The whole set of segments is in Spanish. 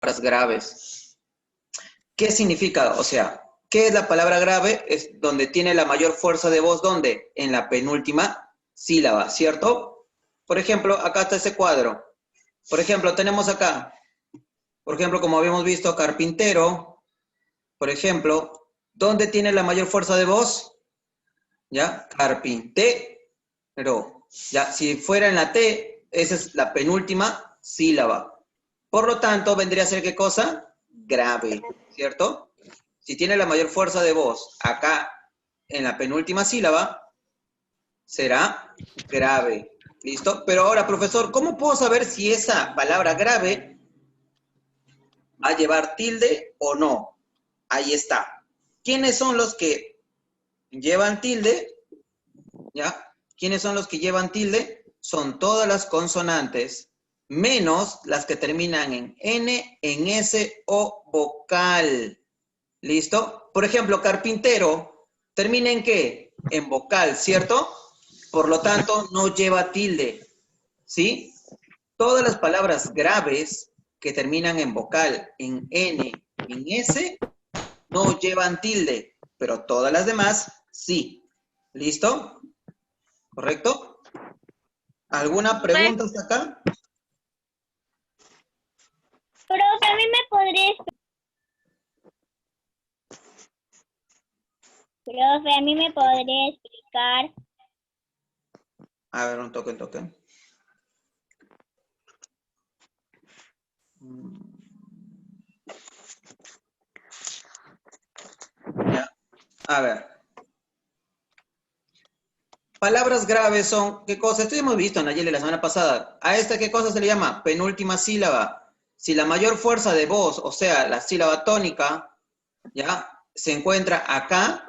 graves. ¿Qué significa? O sea, ¿qué es la palabra grave? Es donde tiene la mayor fuerza de voz, ¿dónde? En la penúltima sílaba, ¿cierto? Por ejemplo, acá está ese cuadro. Por ejemplo, tenemos acá, por ejemplo, como habíamos visto, carpintero, por ejemplo, ¿dónde tiene la mayor fuerza de voz? ¿Ya? Carpintero. Ya, si fuera en la T, esa es la penúltima sílaba. Por lo tanto, vendría a ser ¿qué cosa? Grave, ¿cierto? Si tiene la mayor fuerza de voz acá en la penúltima sílaba, será grave. ¿Listo? Pero ahora, profesor, ¿cómo puedo saber si esa palabra grave va a llevar tilde o no? Ahí está. ¿Quiénes son los que llevan tilde? ¿Ya? ¿Quiénes son los que llevan tilde? Son todas las consonantes, menos las que terminan en N, en S o vocal. ¿Listo? Por ejemplo, carpintero, ¿termina en qué? En vocal, ¿cierto? Por lo tanto, no lleva tilde. ¿Sí? Todas las palabras graves que terminan en vocal, en N, en S, no llevan tilde, pero todas las demás sí. ¿Listo? ¿Correcto? ¿Alguna pregunta hasta acá? Profe, a mí me podría explicar. A ver, un toque, Ya. A ver. Palabras graves son, ¿qué cosa? Esto ya hemos visto, Nayeli, la semana pasada. ¿A esta qué cosa se le llama? Penúltima sílaba. Si la mayor fuerza de voz, o sea, la sílaba tónica, ¿ya? Se encuentra acá,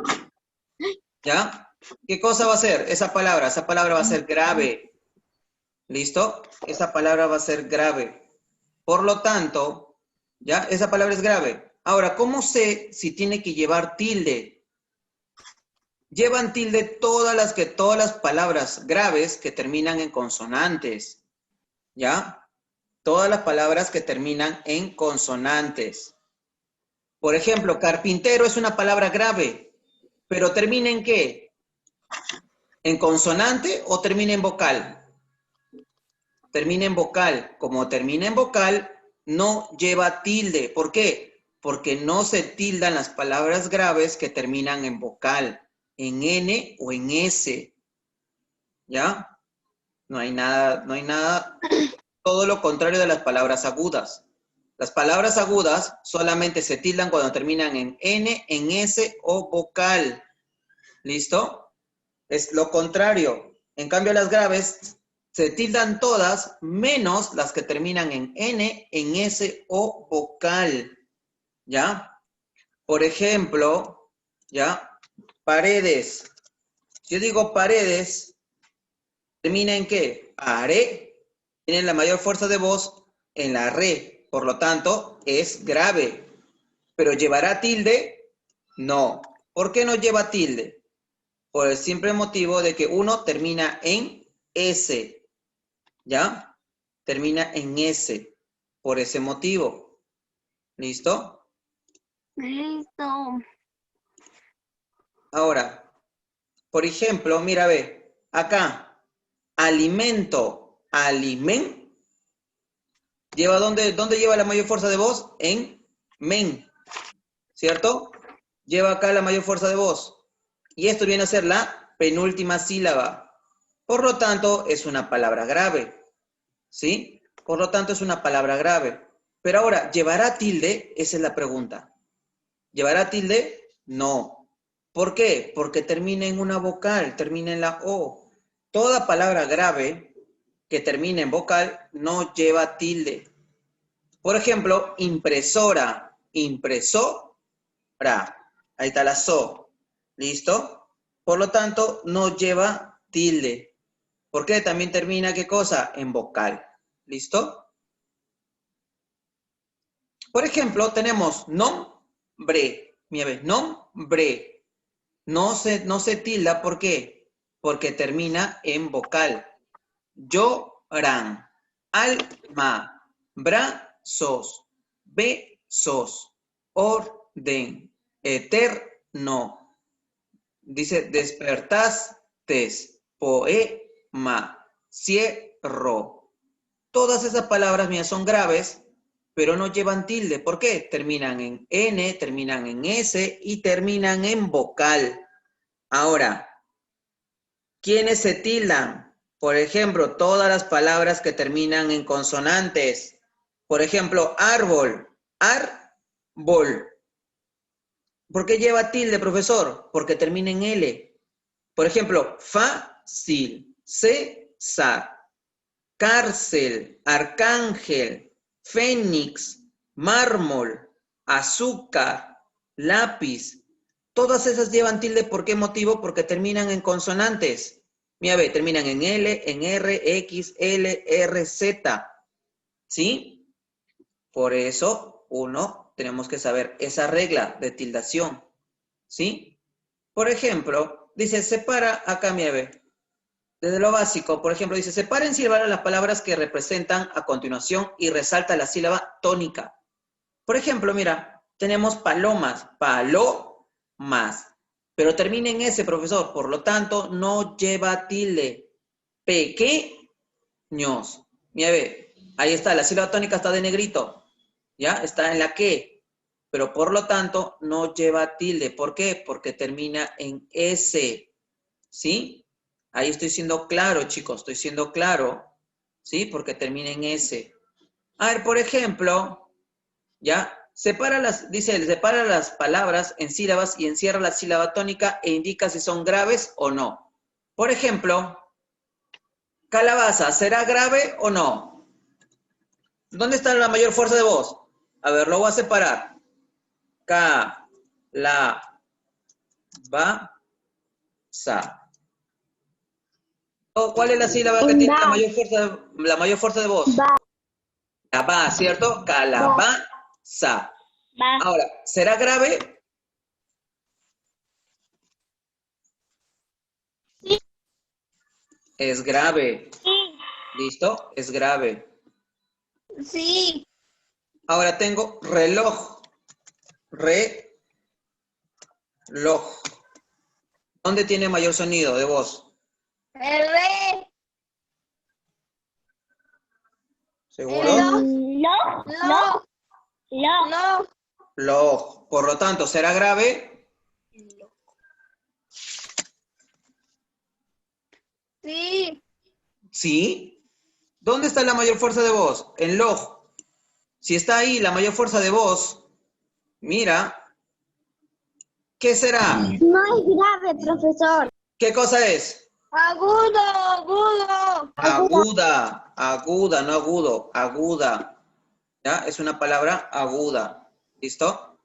¿ya? ¿Qué cosa va a ser esa palabra? Esa palabra va a ser grave. ¿Listo? Esa palabra va a ser grave. Por lo tanto, ¿ya? Esa palabra es grave. Ahora, ¿cómo sé si tiene que llevar tilde? Llevan tilde todas las palabras graves que terminan en consonantes, ¿ya? Todas las palabras que terminan en consonantes. Por ejemplo, carpintero es una palabra grave, pero ¿termina en qué? ¿En consonante o termina en vocal? Termina en vocal. Como termina en vocal, no lleva tilde. ¿Por qué? Porque no se tildan las palabras graves que terminan en vocal, en N o en S. ¿Ya? No hay nada, todo lo contrario de las palabras agudas. Las palabras agudas solamente se tildan cuando terminan en N, en S o vocal. ¿Listo? Es lo contrario. En cambio, las graves se tildan todas, menos las que terminan en N, en S o vocal. ¿Ya? Por ejemplo, ¿ya? Paredes. Si yo digo paredes, ¿termina en qué? Are. Tiene la mayor fuerza de voz en la re. Por lo tanto, es grave. ¿Pero llevará tilde? No. ¿Por qué no lleva tilde? Por el simple motivo de que uno termina en S. ¿Ya? Termina en S. Por ese motivo. ¿Listo? Listo. Ahora, por ejemplo, mira, ve. Acá. Alimento. ¿Lleva dónde lleva la mayor fuerza de voz? En men, ¿cierto? Lleva acá la mayor fuerza de voz. Y esto viene a ser la penúltima sílaba. Por lo tanto, es una palabra grave, ¿sí? Por lo tanto, es una palabra grave. Pero ahora, ¿llevará tilde? Esa es la pregunta. ¿Llevará tilde? No. ¿Por qué? Porque termina en una vocal, termina en la O. Toda palabra grave que termine en vocal no lleva tilde. Por ejemplo, impresora, impresora. Ahí está la so. ¿Listo? Por lo tanto, no lleva tilde. ¿Por qué? También termina, ¿qué cosa? En vocal. ¿Listo? Por ejemplo, tenemos nombre. Mira, ve, nombre. No se tilda, ¿por qué? Porque termina en vocal. Lloran. Alma. Brazos. besos, orden, eterno. Dice, despertaste, poema, cierro. Todas esas palabras mías son graves, pero no llevan tilde. ¿Por qué? Terminan en N, terminan en S y terminan en vocal. Ahora, ¿quiénes se tildan? Por ejemplo, todas las palabras que terminan en consonantes. Por ejemplo, árbol, árbol. ¿Por qué lleva tilde, profesor? Porque termina en L. Por ejemplo, fácil, César, cárcel, arcángel, fénix, mármol, azúcar, lápiz. Todas esas llevan tilde, ¿por qué motivo? Porque terminan en consonantes. Mira, ve, terminan en L, en R, X, L, R, Z. ¿Sí? Por eso, tenemos que saber esa regla de tildación. ¿Sí? Por ejemplo, dice, separa acá, mira, ve. Desde lo básico, por ejemplo, dice, separa en sílabas las palabras que representan a continuación y resalta la sílaba tónica. Por ejemplo, mira, tenemos palomas, palomas, pero termina en S, profesor, por lo tanto, no lleva tilde. Pequeños. Mira, ve, ahí está, la sílaba tónica está de negrito, ¿ya? Está en la que, pero por lo tanto, no lleva tilde. ¿Por qué? Porque termina en S, ¿sí? Ahí estoy siendo claro, chicos, estoy siendo claro, ¿sí? Porque termina en S. A ver, por ejemplo, ¿ya? Dice, separa las palabras en sílabas y encierra la sílaba tónica e indica si son graves o no. Por ejemplo, calabaza, ¿será grave o no? ¿Dónde está la mayor fuerza de voz? A ver, lo voy a separar. Sa. ¿Cuál es la sílaba que tiene la mayor fuerza de voz? Va. La ba, ¿cierto? Calabaza. Va. Ahora, ¿será grave? Sí. Es grave. Sí. ¿Listo? Es grave. Sí. Ahora tengo reloj. Reloj. ¿Dónde tiene mayor sonido de voz? R. ¿Seguro? No. No. No. Loj. Por lo tanto, ¿será grave? Sí. Sí. ¿Dónde está la mayor fuerza de voz? En loj. Si está ahí la mayor fuerza de voz, mira, ¿qué será? No es grave, profesor. ¿Qué cosa es? Agudo, agudo. Aguda, aguda, no agudo, aguda. ¿Ya? Es una palabra aguda. ¿Listo?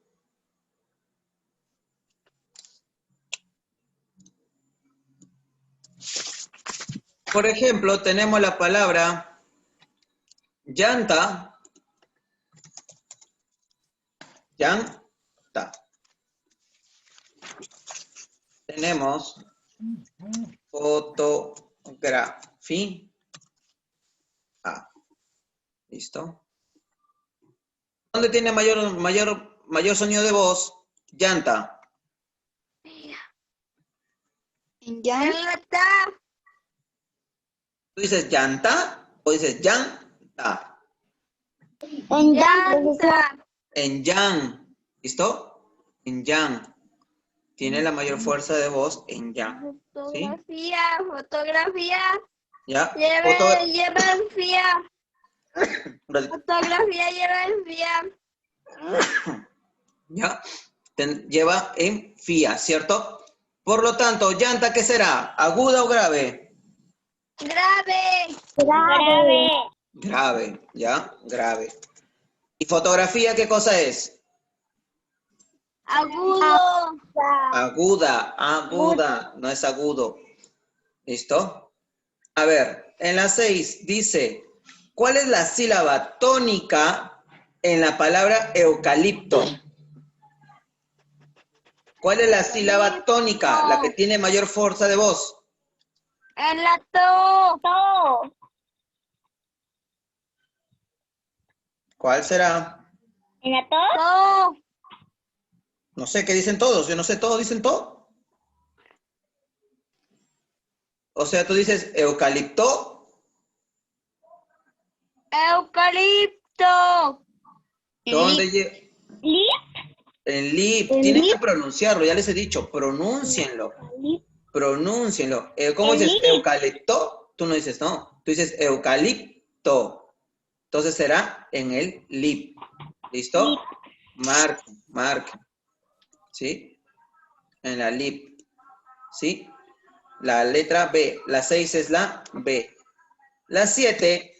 Por ejemplo, tenemos la palabra llanta. Llanta. Tenemos fotografía. ¿Listo? ¿Dónde tiene mayor sonido de voz? Llanta. Llanta. ¿Tú dices llanta o dices llanta? En llanta. En yan. ¿Listo? En yan. Tiene la mayor fuerza de voz en yan. ¿Sí? Fotografía. ¿Ya? Lleva fía. Fotografía lleva fía. ¿Ya? Lleva en fía, ¿cierto? Por lo tanto, llanta, ¿qué será? ¿Aguda o grave? Grave. Grave. Grave, ¿ya? Grave. ¿Y fotografía qué cosa es? Agudo. Aguda, no es agudo. ¿Listo? A ver, en la 6 dice, ¿cuál es la sílaba tónica en la palabra eucalipto? ¿Cuál es la sílaba tónica, la que tiene mayor fuerza de voz? En la to. ¿Cuál será? ¿En la to? To. No sé qué dicen todos. Yo no sé, ¿todos dicen todo? O sea, tú dices eucalipto. Eucalipto. ¿Dónde ¿Lip? En lip. ¿En Tienen que lip? pronunciarlo, ya les he dicho. Pronúncienlo. Pronúncienlo. ¿Cómo ¿En dices? lip? ¿Eucalipto? Tú no dices no. Tú dices eucalipto. Entonces será en el lip. ¿Listo? Marquen, marquen. ¿Sí? En la lip. ¿Sí? La letra B. La 6 es la B. La 7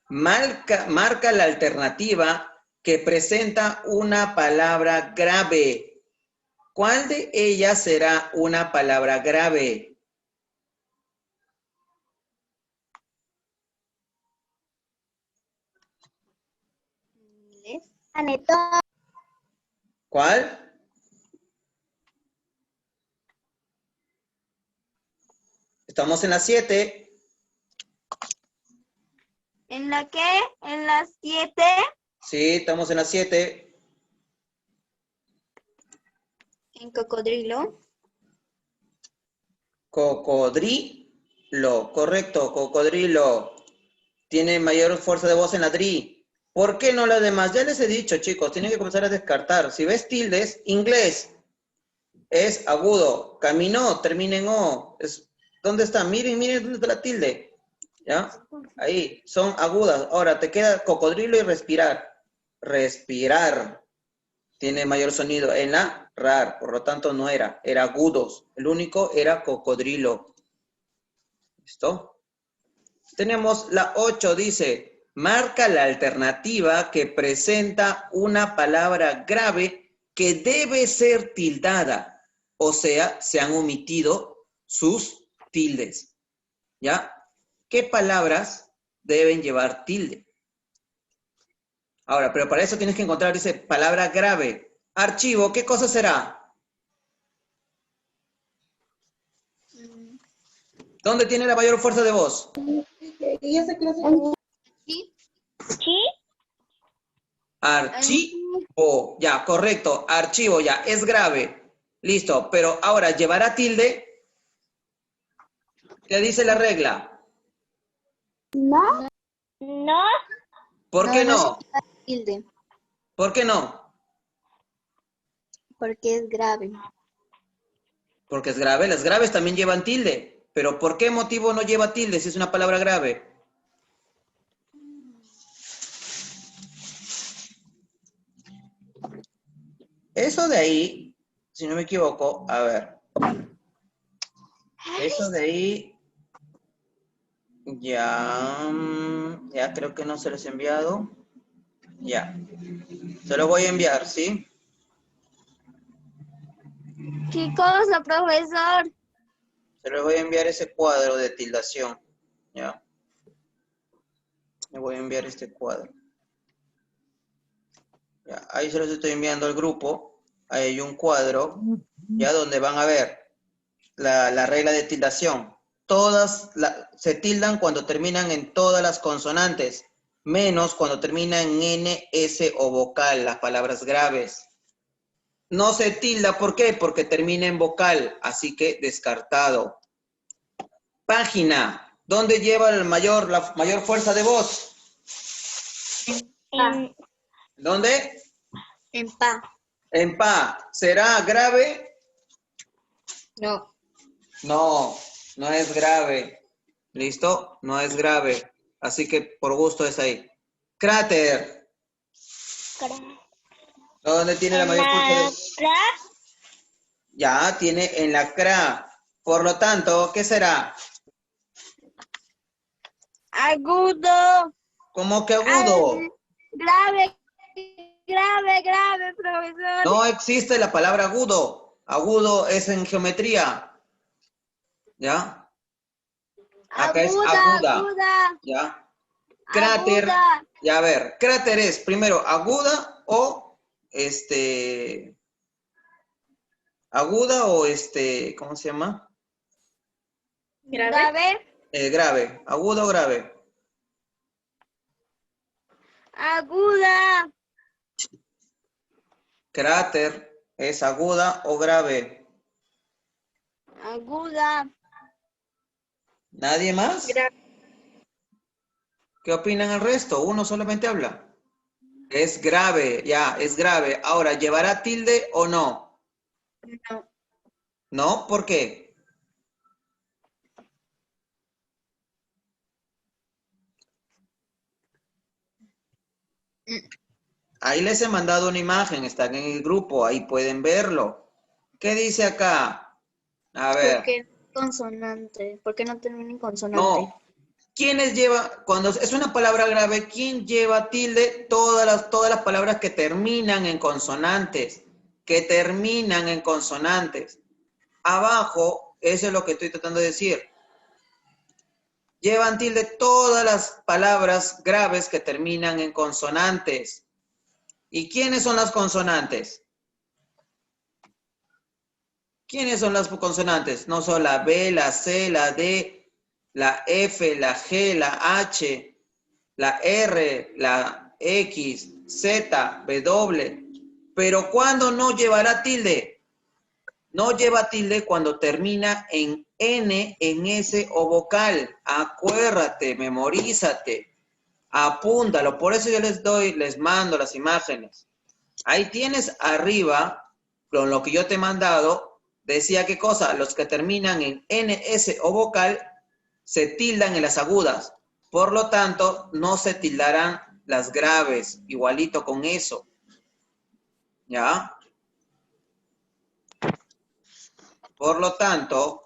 marca la alternativa que presenta una palabra grave. ¿Cuál de ellas será una palabra grave? Anetón. ¿Cuál? Estamos en la 7. ¿En la qué? ¿En las 7? Sí, estamos en la 7. ¿En cocodrilo? Cocodrilo. Correcto, cocodrilo. Tiene mayor fuerza de voz en la DRI. ¿Por qué no las demás? Ya les he dicho, chicos, tienen que comenzar a descartar. Si ves tildes, inglés es agudo. Caminó, termina en O. ¿Dónde está? Miren, miren dónde está la tilde. ¿Ya? Ahí, son agudas. Ahora, te queda cocodrilo y respirar. Respirar. Tiene mayor sonido en la RAR, por lo tanto no era agudos. El único era cocodrilo. ¿Listo? Tenemos la 8, dice, marca la alternativa que presenta una palabra grave que debe ser tildada. O sea, se han omitido sus tildes. ¿Ya? ¿Qué palabras deben llevar tilde? Ahora, pero para eso tienes que encontrar, dice, palabra grave. Archivo, ¿qué cosa será? ¿Dónde tiene la mayor fuerza de voz? ¿Sí? ¿Sí? Archivo. Ya, correcto. Archivo, ya. Es grave. Listo. Pero ahora, ¿llevará tilde? ¿Qué dice la regla? No. No. ¿Por qué No se no? lleva tilde, ¿Por qué no? porque es grave. Porque es grave. Las graves también llevan tilde. Pero ¿por qué motivo no lleva tilde si es una palabra grave? Eso de ahí, si no me equivoco, a ver. Eso de ahí, ya, ya creo que no se los he enviado. Ya. Se lo voy a enviar, ¿sí? ¿Qué cosa, profesor? Se lo voy a enviar ese cuadro de tildación. ¿Ya? Le voy a enviar este cuadro. Ya, ahí se los estoy enviando al grupo. Ahí hay un cuadro, ya donde van a ver la regla de tildación. Todas se tildan cuando terminan en todas las consonantes, menos cuando terminan en N, S o vocal, las palabras graves. No se tilda, ¿por qué? Porque termina en vocal, así que descartado. Página, ¿dónde lleva la mayor fuerza de voz? En, ¿Dónde? en pa. En pa. ¿Será grave? No. No, no es grave. ¿Listo? No es grave. Así que por gusto es ahí. Cráter. ¿Dónde tiene la En mayor fuerza de la voz? cra. Ya, tiene en la cra. Por lo tanto, ¿qué será? Agudo. ¿Cómo que agudo? Grave. Grave, grave, profesor. No existe la palabra agudo. Agudo es en geometría. ¿Ya? Acá es Aguda, aguda. aguda. ¿Ya? Cráter. Aguda. Ya, a ver, cráter es primero aguda o aguda o ¿cómo se llama? Grave. Grave. Agudo o grave. Aguda. Cráter, ¿es aguda o grave? Aguda. ¿Nadie más? Grave. ¿Qué opinan el resto? Uno solamente habla. Es grave, ya, es grave. Ahora, ¿llevará tilde o no? No. ¿No? ¿Por qué? Ahí les he mandado una imagen, están en el grupo, ahí pueden verlo. ¿Qué dice acá? A ver, Porque consonante. ¿Por qué no termina en consonante? no. ¿Quiénes lleva, cuando es una palabra grave, quién lleva tilde? Todas las palabras que terminan en consonantes. Que terminan en consonantes. Abajo, eso es lo que estoy tratando de decir. Llevan tilde todas las palabras graves que terminan en consonantes. ¿Y quiénes son las consonantes? ¿Quiénes son las consonantes? No son la B, la C, la D, la F, la G, la H, la R, la X, Z, W. Pero ¿cuándo no llevará tilde? No lleva tilde cuando termina en N, en S o vocal. Acuérdate, memorízate, apúntalo. Por eso yo les mando las imágenes. Ahí tienes arriba, con lo que yo te he mandado, decía qué cosa, los que terminan en N, S o vocal se tildan en las agudas. Por lo tanto, no se tildarán las graves, igualito con eso. ¿Ya? Por lo tanto,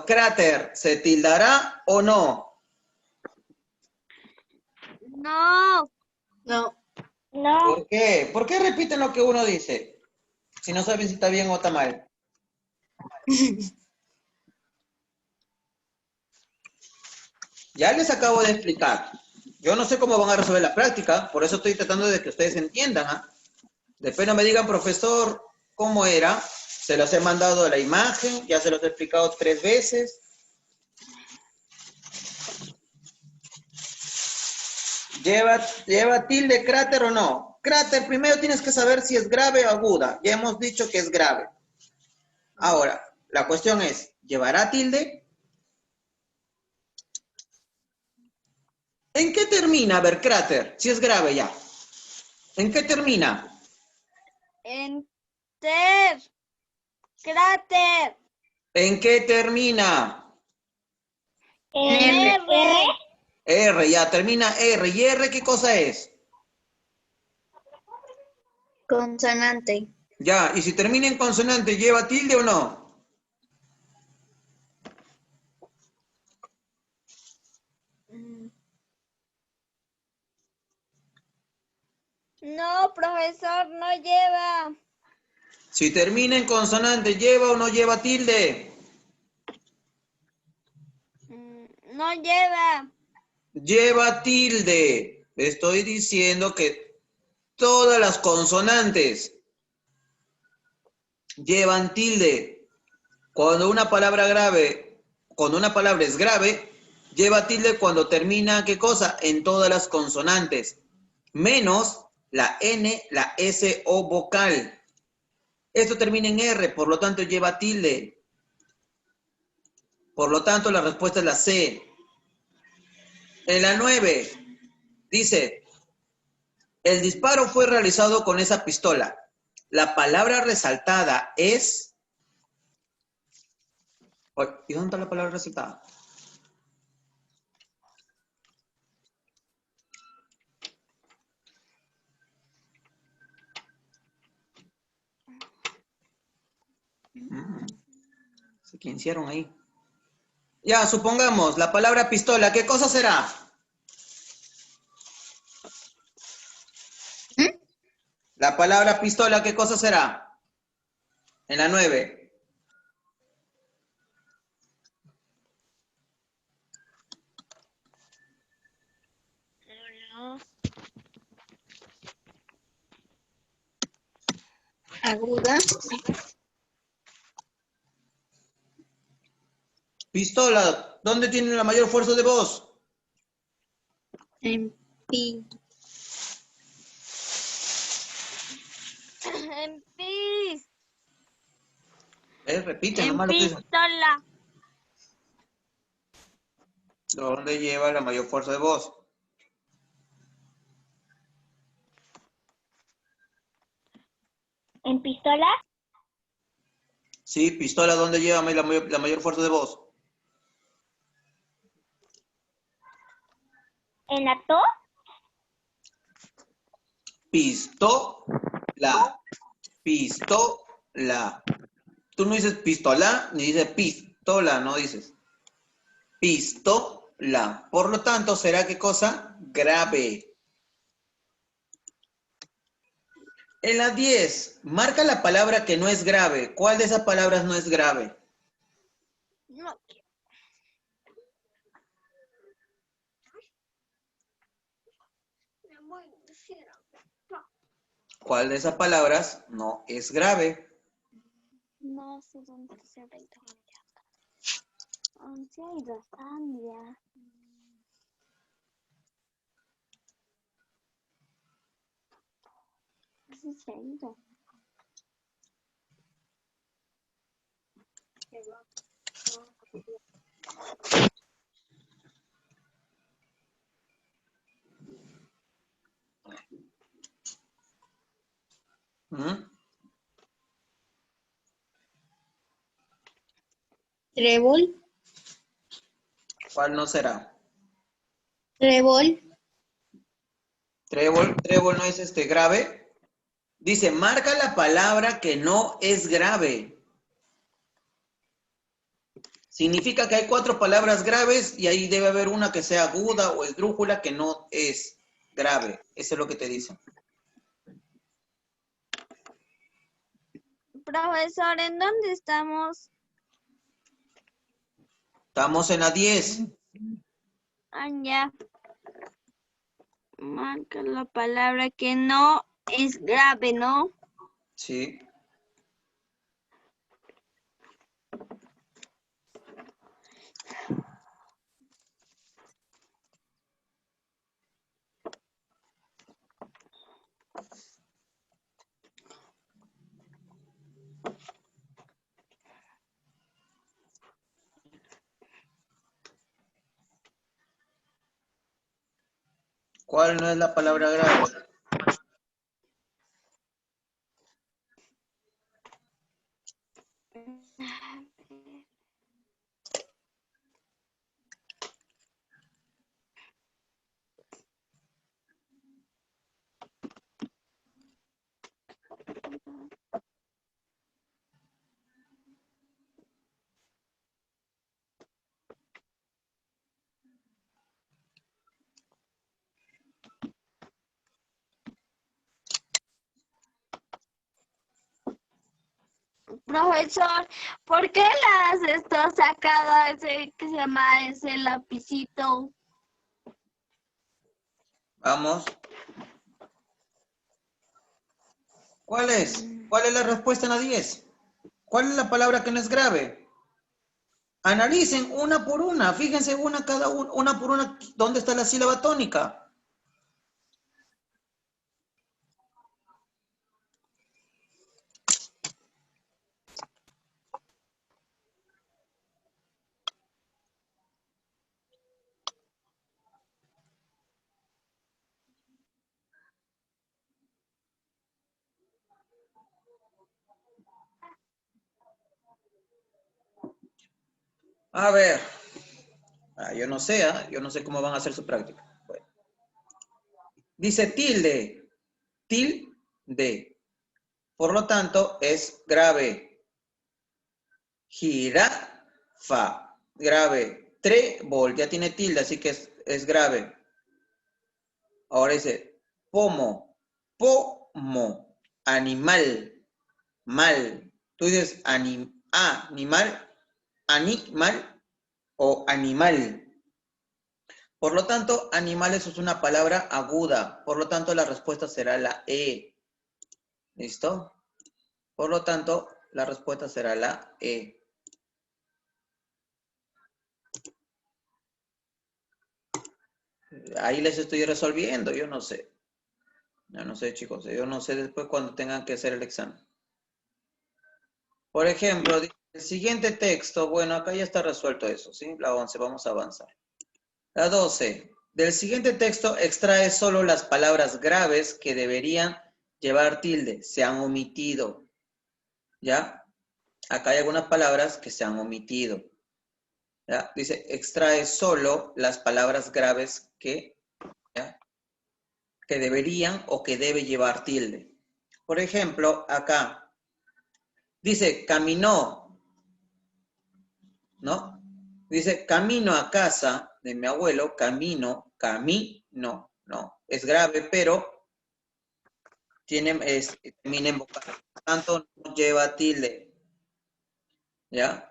cráter, ¿se tildará o no? No. No. No. ¿Por qué? ¿Por qué repiten lo que uno dice? Si no saben si está bien o está mal. Ya les acabo de explicar. Yo no sé cómo van a resolver la práctica, por eso estoy tratando de que ustedes entiendan. ¿Ah? Después no me digan, profesor, ¿cómo era? Se los he mandado la imagen, ya se los he explicado 3 veces. ¿Lleva tilde cráter o no? Cráter, primero tienes que saber si es grave o aguda. Ya hemos dicho que es grave. Ahora, la cuestión es, ¿llevará tilde? ¿En qué termina, a ver, cráter? Si es grave ya. ¿En qué termina? Enter. Cráter. ¿En qué termina? R. R, ya, termina R. ¿Y R qué cosa es? Consonante. Ya, y si termina en consonante, ¿lleva tilde o no? No, profesor, no lleva. Si termina en consonante, ¿lleva o no lleva tilde? No lleva. Lleva tilde. Estoy diciendo que todas las consonantes llevan tilde. Cuando una palabra es grave, lleva tilde cuando termina, ¿qué cosa? En todas las consonantes. Menos la N, la S o vocal. Esto termina en R, por lo tanto lleva tilde. Por lo tanto, la respuesta es la C. En la 9, dice, el disparo fue realizado con esa pistola. La palabra resaltada es... ¿Y dónde está la palabra resaltada? ¿Qué hicieron ahí? Ya, supongamos, la palabra pistola, ¿qué cosa será? La palabra pistola, ¿qué cosa será? En la 9. Aguda. Pistola, ¿dónde tiene la mayor fuerza de voz? En pi. En pis. Repite En nomás lo que dice. pistola. ¿Dónde lleva la mayor fuerza de voz? En pistola. Sí, pistola, ¿dónde lleva la mayor fuerza de voz? En la to. Pistola. Pistola. Tú no dices pistola, ni dices pistola, no dices. Pistola. Por lo tanto, ¿será qué cosa? Grave. En la 10, marca la palabra que no es grave. ¿Cuál de esas palabras no es grave? No. ¿Cuál de esas palabras no es grave? No sé dónde se ve. ¿Dónde ha ido Sandia? ¿Dónde se ha ido? ¿Mm? Trébol. ¿Cuál no será? Trébol. Trébol no es grave. Dice, marca la palabra que no es grave. Significa que hay 4 palabras graves y ahí debe haber una que sea aguda o esdrújula que no es grave. Eso es lo que te dicen. Profesor, ¿en dónde estamos? Estamos en la 10. Ah, ya. Marca la palabra que no es grave, ¿no? Sí. ¿Cuál no es la palabra grave? Profesor, ¿por qué las está sacado ese que se llama ese lapicito? Vamos. ¿Cuál es? ¿Cuál es la respuesta en la 10? ¿Cuál es la palabra que no es grave? Analicen una por una. Fíjense una por una, ¿dónde está la sílaba tónica? A ver. Yo no sé, yo no sé cómo van a hacer su práctica. Bueno. Dice tilde. Tilde. Por lo tanto, es grave. Jirafa. Grave. Trébol. Ya tiene tilde, así que es grave. Ahora dice pomo. Pomo. Animal. Mal. Tú dices animal. Animal o animal. Por lo tanto, animales es una palabra aguda. Por lo tanto, la respuesta será la E. ¿Listo? Por lo tanto, la respuesta será la E. Ahí les estoy resolviendo, yo no sé. Yo no sé, chicos. Yo no sé después cuando tengan que hacer el examen. Por ejemplo, el siguiente texto, bueno, acá ya está resuelto eso, ¿sí? La 11, vamos a avanzar. La 12. Del siguiente texto extrae solo las palabras graves que deberían llevar tilde. Se han omitido. ¿Ya? Acá hay algunas palabras que se han omitido. ¿Ya? Dice, extrae solo las palabras graves que, ¿ya? Que deberían o que debe llevar tilde. Por ejemplo, acá dice, caminó, ¿no? Dice, camino a casa de mi abuelo, camino, ¿no? Es grave, pero termina en vocal. Por tanto, no lleva tilde. ¿Ya?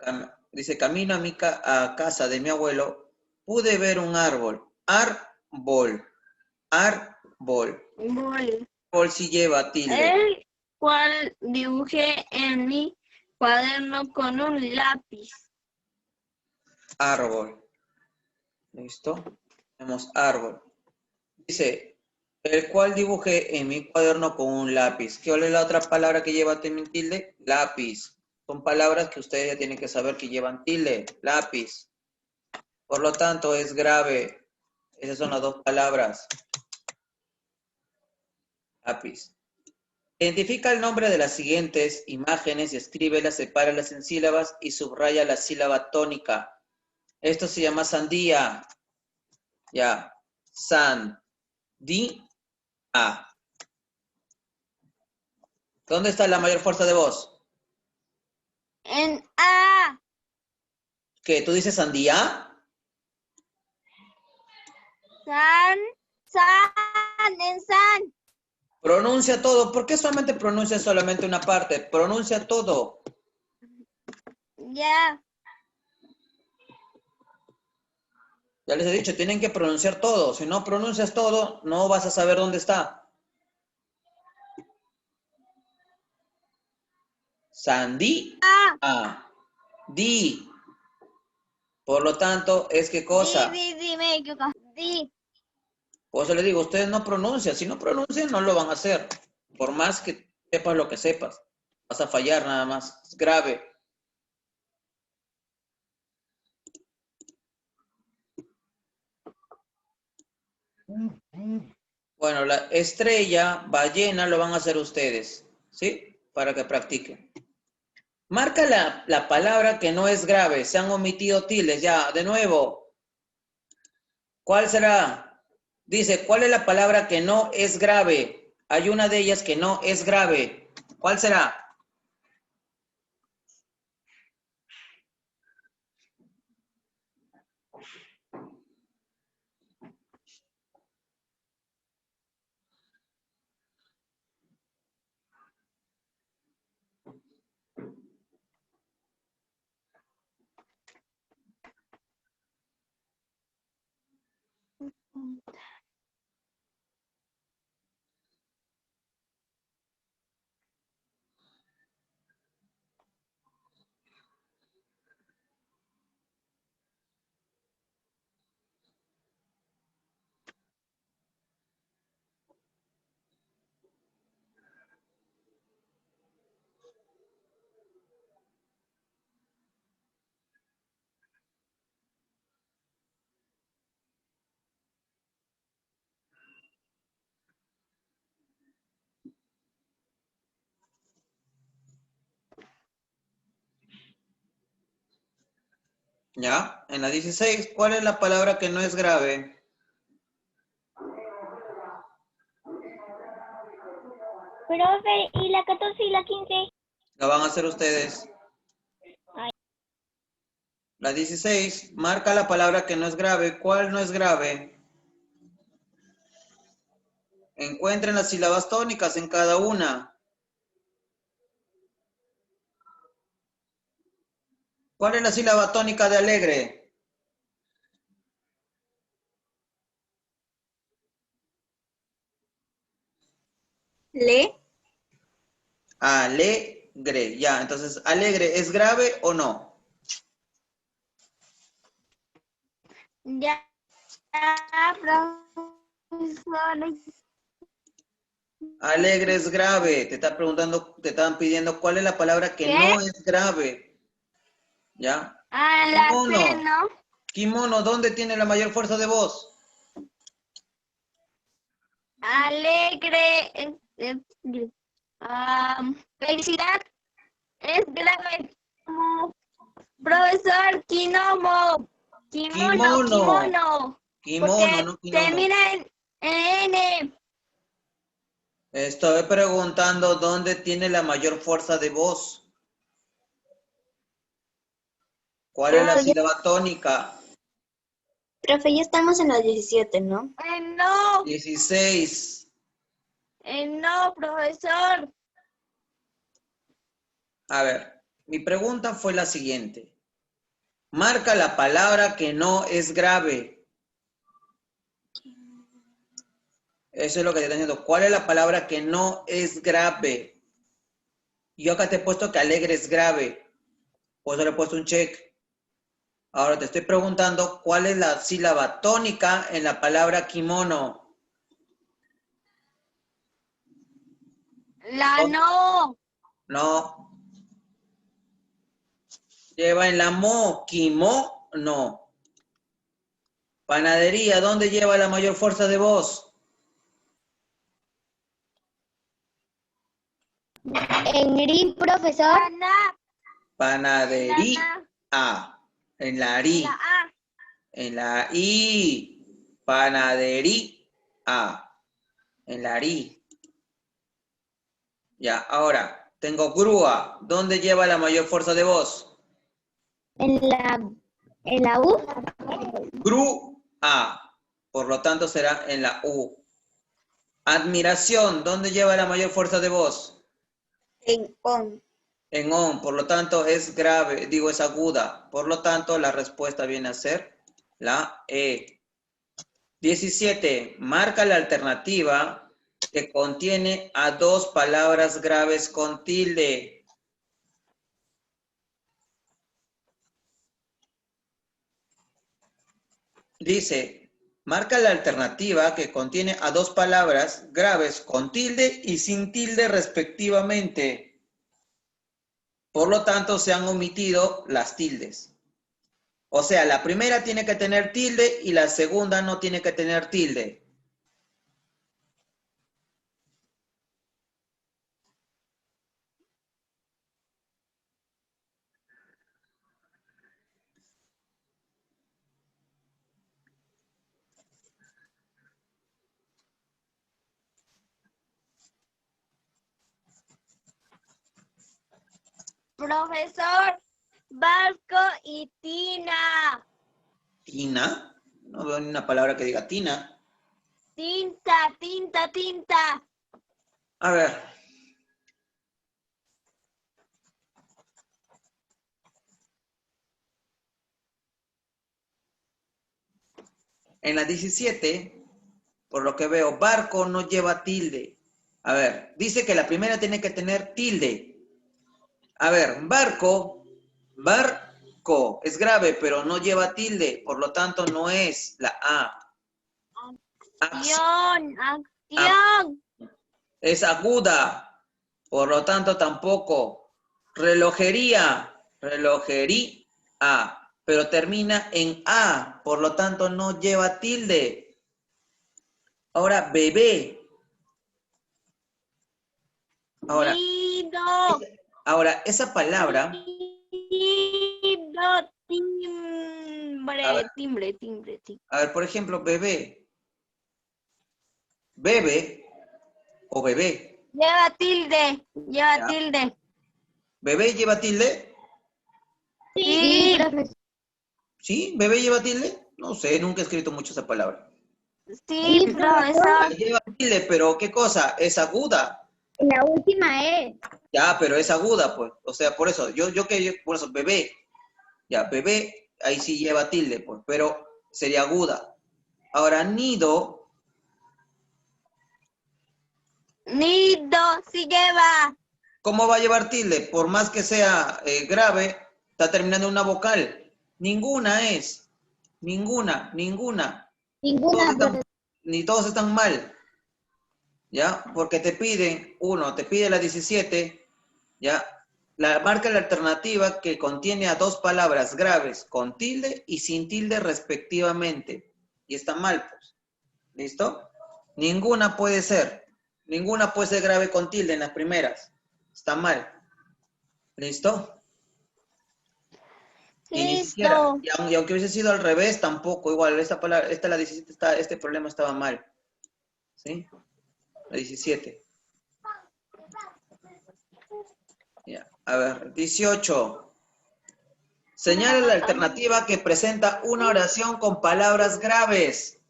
Dice, camino a casa de mi abuelo, pude ver un árbol. Árbol. Árbol. Voy. Árbol sí lleva tilde. El cual dibujé en mi cuaderno con un lápiz. Árbol. ¿Listo? Tenemos árbol. Dice, el cual dibujé en mi cuaderno con un lápiz. ¿Qué es la otra palabra que lleva también tilde? Lápiz. Son palabras que ustedes ya tienen que saber que llevan tilde. Lápiz. Por lo tanto, es grave. Esas son las dos palabras. Lápiz. Identifica el nombre de las siguientes imágenes y escríbelas, sepáralas en sílabas y subraya la sílaba tónica. Esto se llama sandía. Ya. Sandía. ¿Dónde está la mayor fuerza de voz? En A. ¿Qué? ¿Tú dices sandía? En San. Pronuncia todo. ¿Por qué solamente pronuncia solamente una parte? Pronuncia todo. Ya. Ya les he dicho, tienen que pronunciar todo. Si no pronuncias todo, no vas a saber dónde está. Sandía. Di. Por lo tanto, ¿es qué cosa? Me equivoco. Di. Por eso les digo, ustedes no pronuncian. Si no pronuncian, no lo van a hacer. Por más que sepas lo que sepas. Vas a fallar nada más. Es grave. Bueno, la estrella, ballena, lo van a hacer ustedes. ¿Sí? Para que practiquen. Marca la palabra que no es grave. Se han omitido tildes. Ya, de nuevo. ¿Cuál será? Dice, ¿cuál es la palabra que no es grave? Hay una de ellas que no es grave. ¿Cuál será? ¿Ya? En la 16, ¿cuál es la palabra que no es grave? Profe, ¿y la 14 y la 15? La van a hacer ustedes. Ay. La 16, marca la palabra que no es grave. ¿Cuál no es grave? Encuentren las sílabas tónicas en cada una. ¿Cuál es la sílaba tónica de alegre? Le. Alegre. Ya, entonces, ¿alegre es grave o no? Ya. profesor. Alegre es grave. Te está preguntando, te estaban pidiendo cuál es la palabra que ¿Qué? no es grave. ¿Ya? Ah, la C, Kimono. ¿no? Kimono, ¿dónde tiene la mayor fuerza de voz? Alegre. Felicidad es grave. Profesor, kimono. Kimono, Kimono. kimono. Kimono, no Porque kimono. termina en N. Estoy preguntando dónde tiene la mayor fuerza de voz. ¿Cuál es la sílaba tónica? Profe, ya estamos en la 17, ¿no? No. 16. No, profesor. A ver, mi pregunta fue la siguiente. Marca la palabra que no es grave. Eso es lo que te estoy diciendo. ¿Cuál es la palabra que no es grave? Yo acá te he puesto que alegre es grave. Por eso le he puesto un check. Ahora te estoy preguntando cuál es la sílaba tónica en la palabra kimono. La no. No. Lleva en la mo. Kimono. Panadería, ¿dónde lleva la mayor fuerza de voz? En RI, profesor. Ana. Panadería. En la ri. La A. En la I. Panadería. En la ri. Ya, ahora, tengo grúa. ¿Dónde lleva la mayor fuerza de voz? En la U. Grúa. Por lo tanto, será en la U. Admiración. ¿Dónde lleva la mayor fuerza de voz? En ON. En on. Por lo tanto, es grave. Digo, es aguda. Por lo tanto, la respuesta viene a ser la E. 17. Marca la alternativa que contiene a dos palabras graves con tilde. Dice, marca la alternativa que contiene a dos palabras graves con tilde y sin tilde respectivamente. Por lo tanto, se han omitido las tildes. O sea, la primera tiene que tener tilde y la segunda no tiene que tener tilde. Profesor, Barco y Tina. ¿Tina? No veo ni una palabra que diga tina. Tinta, tinta, tinta. A ver. En la 17, por lo que veo, barco no lleva tilde. A ver, dice que la primera tiene que tener tilde. A ver, barco es grave, pero no lleva tilde, por lo tanto no es la A. Acción, acción. Es aguda, por lo tanto tampoco. Relojería, pero termina en A, por lo tanto no lleva tilde. Ahora, bebé. Ahora, Nido. esa palabra. Nido, A ver, timbre, timbre. a ver, por ejemplo, bebé. Bebe o bebé. Lleva tilde, lleva ¿Ya? tilde. ¿Bebé lleva tilde? Sí, profesor. ¿Sí? ¿Bebé lleva tilde? No sé, nunca he escrito mucho esa palabra. sí, profesor. Lleva tilde, pero ¿qué cosa? Es aguda. La última es. Ya, pero es aguda, pues. O sea, por eso, por eso, bebé. Ya, bebé, ahí sí lleva tilde, pues, pero sería aguda. Ahora, nido, Nido, sí lleva. ¿cómo va a llevar tilde? Por más que sea grave, está terminando en una vocal. Ninguna es. Ninguna. Ninguna. Ni todos están mal, ¿ya? Porque te pide la 17, ¿ya? Marca la alternativa que contiene a dos palabras graves, con tilde y sin tilde respectivamente. Y está mal, pues. ¿Listo? Ninguna puede ser grave con tilde en las primeras. Está mal. ¿Listo? Y ni siquiera, y aunque hubiese sido al revés, tampoco, igual, la 17, este problema estaba mal. ¿Sí? La 17. Ya. A ver, 18. Señala la alternativa que presenta una oración con palabras graves.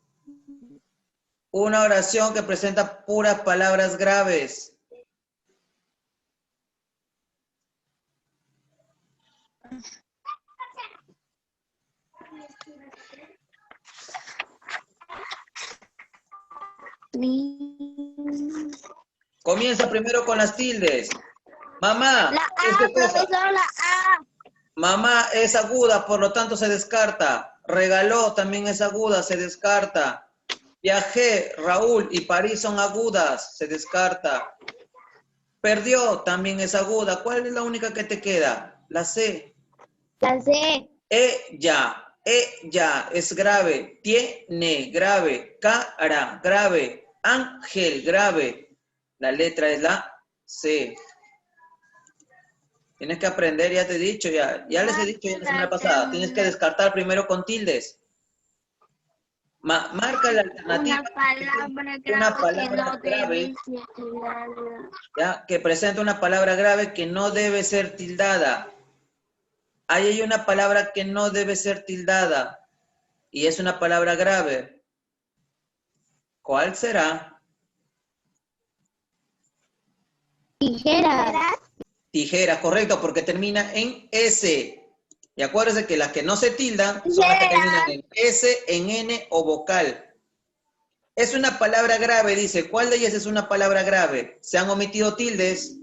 Una oración que presenta puras palabras graves. Comienza primero con las tildes. Mamá. La A, profesor, la A. Mamá es aguda, por lo tanto se descarta. Regaló también es aguda, se descarta. Viajé, Raúl y París son agudas, se descarta. Perdió, también es aguda. ¿Cuál es la única que te queda? La C. La C. Ella es grave. Tiene, grave. Cara, grave. Ángel, grave. La letra es la C. Tienes que aprender, ya te he dicho, ya les he dicho ya la semana pasada. Tienes que descartar primero con tildes. Marca la alternativa. Una palabra grave. Ya, que presenta una palabra grave que no debe ser tildada. Ahí hay una palabra que no debe ser tildada. Y es una palabra grave. ¿Cuál será? Tijera. Tijera, correcto, porque termina en S. Y acuérdense que las que no se tildan son las que terminan en S, en N o vocal. Es una palabra grave, dice. ¿Cuál de ellas es una palabra grave? ¿Se han omitido tildes?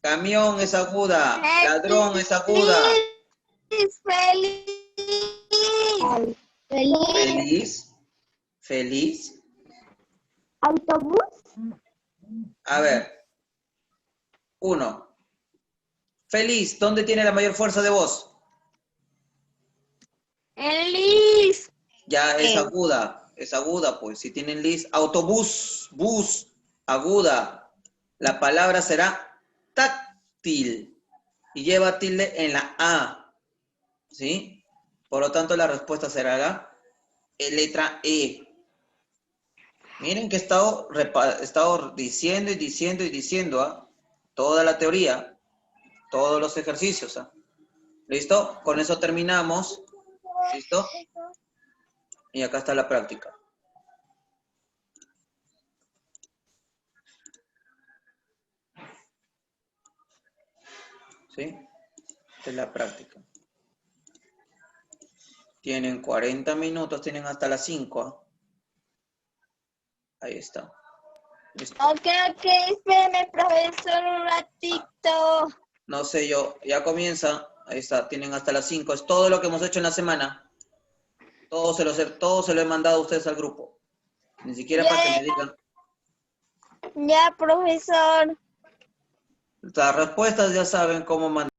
Camión es aguda. Ladrón es aguda. Feliz. Feliz. Autobús. A ver. 1. Feliz, ¿dónde tiene la mayor fuerza de voz? El lis. Ya es aguda, pues. Si tienen lis, autobús, bus, aguda. La palabra será táctil y lleva tilde en la A, ¿sí? Por lo tanto, la respuesta será la letra E. Miren que he estado diciendo y diciendo y diciendo, ¿ah? Toda la teoría, todos los ejercicios, ¿ah? ¿Listo? Con eso terminamos. ¿Listo? Y acá está la práctica. ¿Sí? Esta es la práctica. Tienen 40 minutos, tienen hasta las 5. ¿Ah? Ahí está. ¿Listo? Ok, espérame, profesor, un ratito. No sé yo, ya comienza. Ahí está, tienen hasta las 5. Es todo lo que hemos hecho en la semana. Todo se lo he mandado a ustedes al grupo. Ni siquiera para que me digan. Ya, profesor. Las respuestas ya saben cómo mandar.